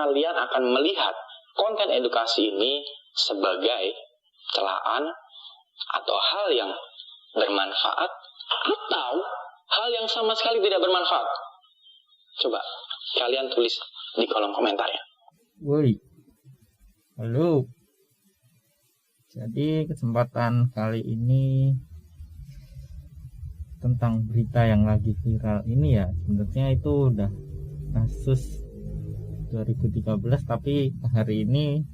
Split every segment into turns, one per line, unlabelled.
kalian akan melihat konten edukasi ini sebagai celaan atau hal yang bermanfaat atau hal yang sama sekali tidak bermanfaat? Coba kalian tulis di kolom komentarnya.
Woi, halo. Jadi kesempatan kali ini tentang berita yang lagi viral ini ya, sebenarnya itu udah kasus 2013, tapi hari ini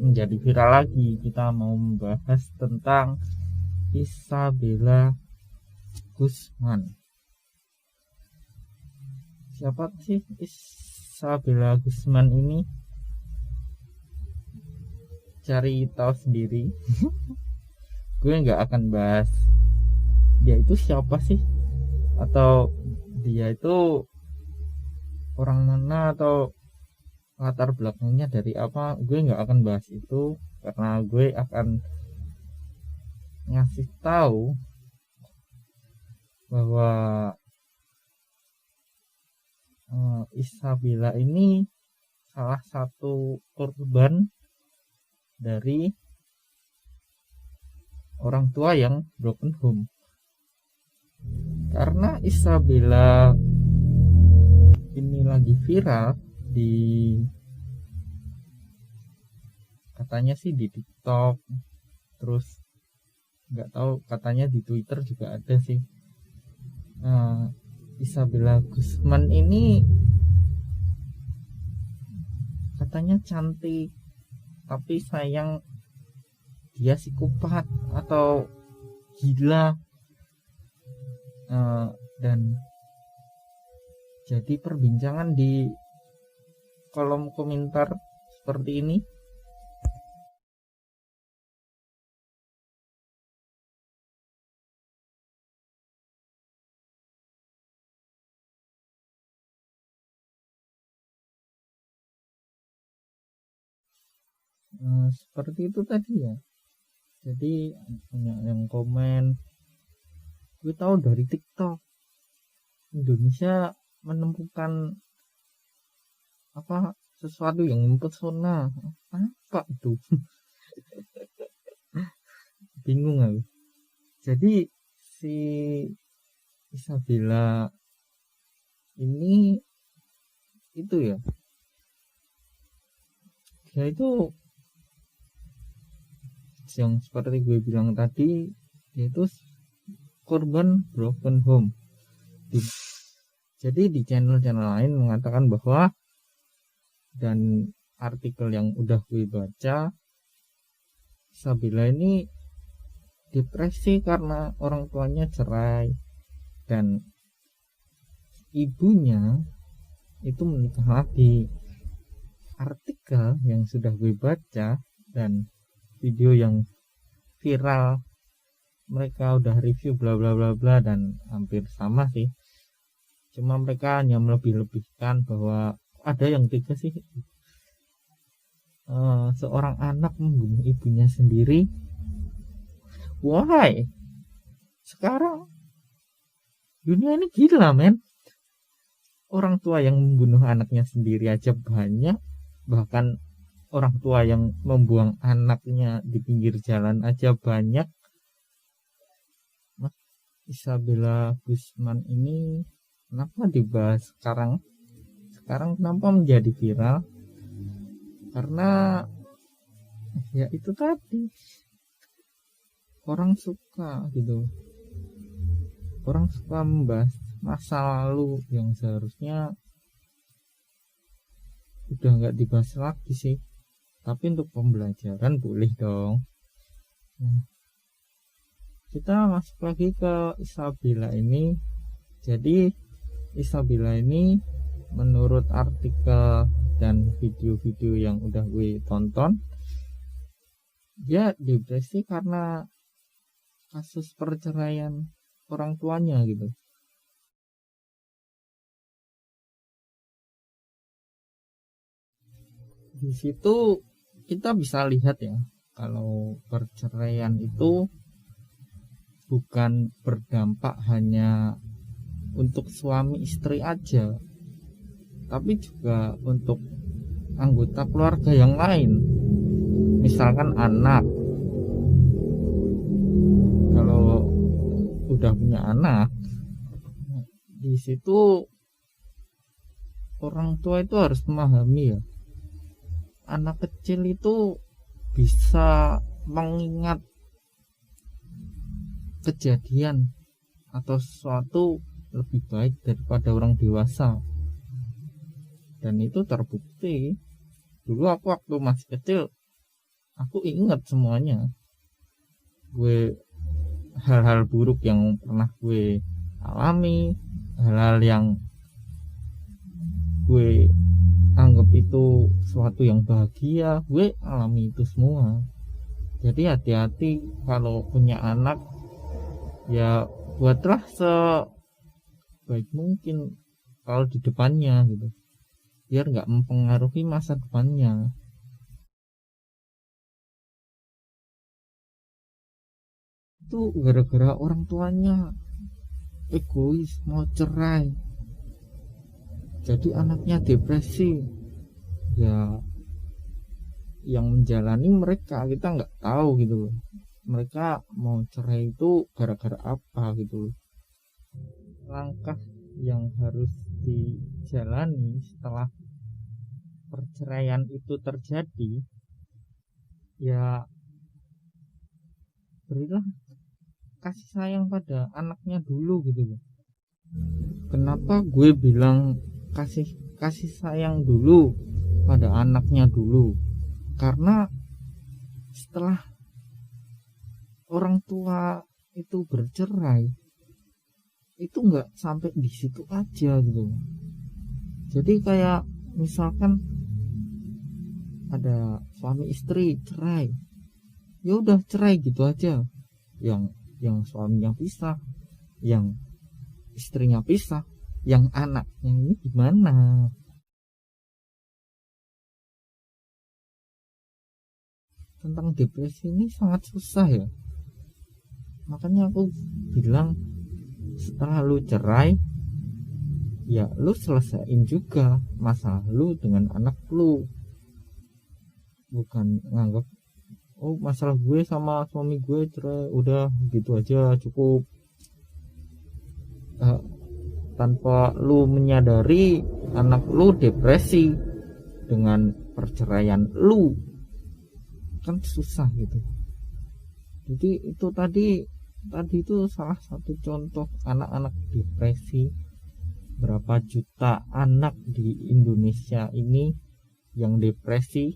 menjadi viral lagi. Kita mau membahas tentang Isabella Guzman. Siapa sih Isabella Guzman ini? Cari tahu sendiri. Gue nggak akan bahas dia itu siapa sih, atau dia itu orang mana, atau latar belakangnya dari apa. Gue nggak akan bahas itu, karena gue akan ngasih tahu bahwa Isabella ini salah satu korban dari orang tua yang broken home. Karena Isabella ini lagi viral di, katanya sih di TikTok, terus nggak tahu, katanya di Twitter juga ada sih. Isabella Guzman ini katanya cantik, tapi sayang dia psikopat atau gila, dan jadi perbincangan di kolom komentar seperti ini. Seperti itu tadi ya. Jadi banyak yang komen, gue tahu dari TikTok Indonesia menemukan apa sesuatu yang mempesona. Apa itu? Bingung aku. Jadi si Isabella ini itu ya, dia itu yang seperti gue bilang tadi, dia itu korban broken home. Jadi di channel-channel lain mengatakan bahwa, dan artikel yang udah gue baca, Isabella ini depresi karena orang tuanya cerai dan ibunya itu menikah lagi. Artikel yang sudah gue baca dan video yang viral, mereka udah review bla bla bla bla, dan hampir sama sih, cuma mereka hanya melebih-lebihkan bahwa ada yang tega sih, seorang anak membunuh ibunya sendiri. Why? Sekarang dunia ini gila men. Orang tua yang membunuh anaknya sendiri aja banyak, bahkan orang tua yang membuang anaknya di pinggir jalan aja banyak. Isabella Guzman ini kenapa dibahas sekarang? Sekarang kenapa menjadi viral? Karena ya itu tadi, orang suka gitu. Orang suka membahas masa lalu yang seharusnya udah nggak dibahas lagi sih. Tapi untuk pembelajaran boleh dong. Kita masuk lagi ke Isabella ini. Jadi Isabella ini menurut artikel dan video-video yang udah gue tonton, dia depresi karena kasus perceraian orang tuanya gitu. Di situ kita bisa lihat ya, kalau perceraian itu bukan berdampak hanya untuk suami istri aja, tapi juga untuk anggota keluarga yang lain, misalkan anak. Kalau udah punya anak, di situ orang tua itu harus memahami ya, anak kecil itu bisa mengingat kejadian atau sesuatu lebih baik daripada orang dewasa. Dan itu terbukti. Dulu aku waktu masih kecil, aku ingat semuanya. Hal-hal buruk yang pernah gue alami, hal-hal yang gue anggap itu sesuatu yang bahagia, gue alami itu semua. Jadi hati-hati kalau punya anak, ya buatlah sebaik mungkin kalau di depannya gitu, biar nggak mempengaruhi masa depannya. Itu gara-gara orang tuanya egois, mau cerai, jadi anaknya depresi. Ya yang menjalani mereka, kita nggak tahu gitu loh, mereka mau cerai itu gara-gara apa gitu loh. Langkah yang harus dijalani setelah perceraian itu terjadi, ya berilah kasih sayang pada anaknya dulu gitu loh. Kenapa gue bilang kasih sayang dulu pada anaknya dulu? Karena setelah orang tua itu bercerai, itu nggak sampai di situ aja gitu. Jadi kayak misalkan ada suami istri cerai, ya udah cerai gitu aja. Yang suaminya pisah, yang istrinya pisah, yang anaknya ini gimana? Tentang depresi ini sangat susah ya. Makanya aku bilang, setelah lu cerai, ya lu selesaiin juga masalah lu dengan anak lu. Bukan nganggap, oh masalah gue sama suami gue cerai, udah gitu aja cukup. Tanpa lu menyadari anak lu depresi dengan perceraian lu, kan susah gitu. Jadi itu tadi itu salah satu contoh anak-anak depresi. Berapa juta anak di Indonesia ini yang depresi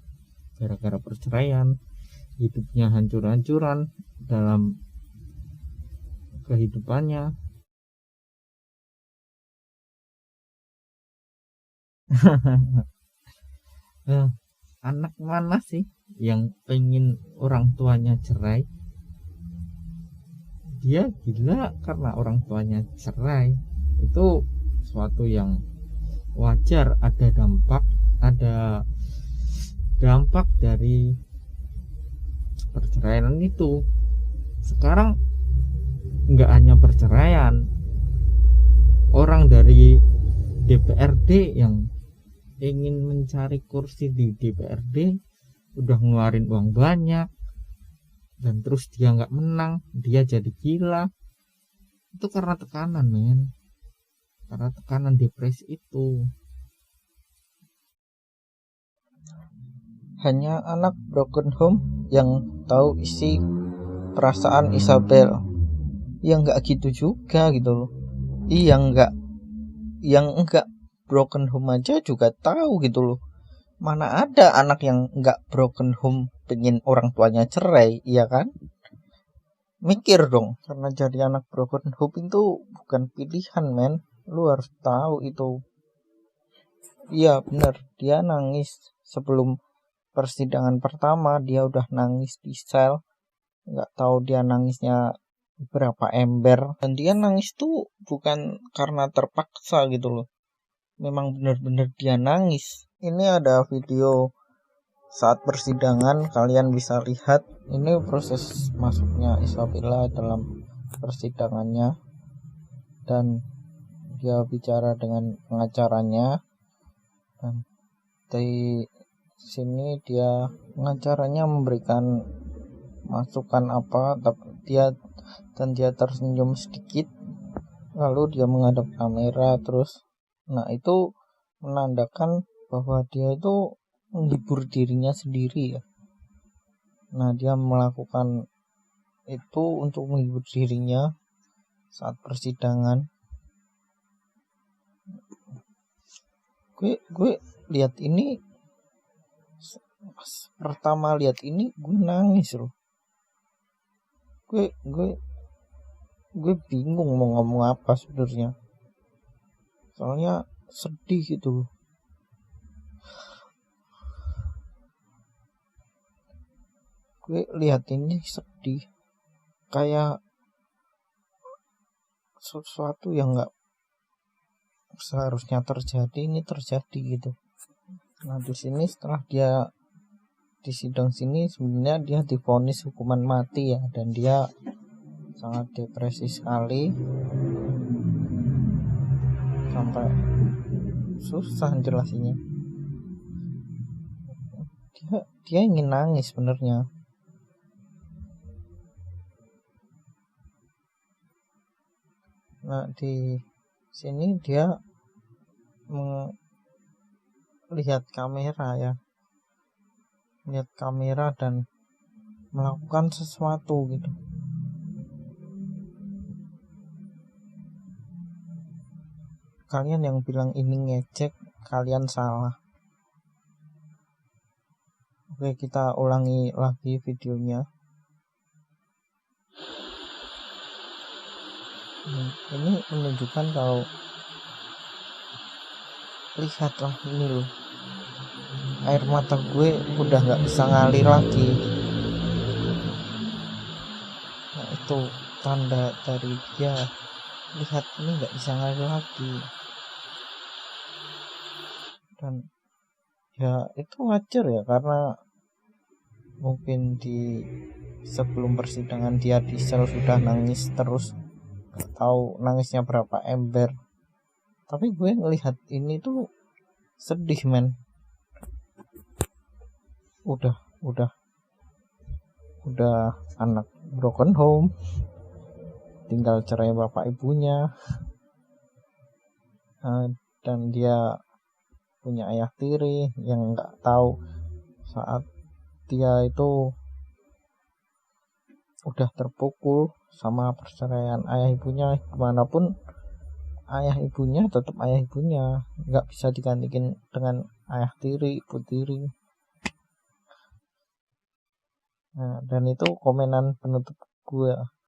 gara-gara perceraian, hidupnya hancur-hancuran dalam kehidupannya. Anak mana sih yang pengen orang tuanya cerai? Dia gila karena orang tuanya cerai. Itu suatu yang wajar. Ada dampak dari perceraian itu. Sekarang nggak hanya perceraian, orang dari DPRD yang ingin mencari kursi di DPRD udah ngeluarin uang banyak, dan terus dia nggak menang, dia jadi gila. Itu karena tekanan, men. Karena tekanan depresi itu.
Hanya anak broken home yang tahu isi perasaan Isabel. Ya nggak gitu juga gitu loh. Yang enggak broken home aja juga tahu gitu loh. Mana ada anak yang enggak broken home pengen orang tuanya cerai, iya kan? Mikir dong, karena jadi anak broken home itu bukan pilihan, men. Lu harus tahu itu. Iya bener, dia nangis sebelum persidangan pertama, dia udah nangis di sel. Nggak tahu dia nangisnya berapa ember. Dan dia nangis tuh bukan karena terpaksa gitu loh. Memang bener-bener dia nangis. Ini ada video saat persidangan, kalian bisa lihat. Ini proses masuknya Isabella dalam persidangannya. Dan dia bicara dengan pengacaranya. Dan sini dia pengacaranya memberikan masukan apa, dia tersenyum sedikit, lalu dia menghadap kamera terus. Nah, itu menandakan bahwa dia itu menghibur dirinya sendiri ya. Nah, dia melakukan itu untuk menghibur dirinya saat persidangan. Gue lihat ini, pertama lihat ini gue nangis loh. Gue bingung mau ngomong apa sebenarnya, soalnya sedih gitu. Gue lihat ini sedih, kayak sesuatu yang nggak seharusnya terjadi ini terjadi gitu. Nah, di sini setelah dia di sidang sini sebenarnya dia divonis hukuman mati ya, dan dia sangat depresi sekali sampai susah jelasinnya. Dia ingin nangis sebenarnya. Nah, di sini dia melihat kamera ya, melihat kamera dan melakukan sesuatu gitu. Kalian yang bilang ini ngecek, kalian salah. Oke, kita ulangi lagi videonya. Ini menunjukkan kalau, lihatlah ini loh, air mata gue udah gak bisa ngalir lagi. Nah, itu tanda dari dia, lihat ini gak bisa ngalir lagi. Dan ya itu wajar ya, karena mungkin di sebelum persidangan dia di sel sudah nangis terus, gak tahu nangisnya berapa ember. Tapi gue ngelihat ini tuh sedih men. Udah anak broken home, tinggal cerai bapak ibunya, dan dia punya ayah tiri yang nggak tahu saat dia itu udah terpukul sama perceraian ayah ibunya. Gimana pun ayah ibunya tetap ayah ibunya, nggak bisa digantikan dengan ayah tiri, ibu tiri. Nah, dan itu komenan penutup gue.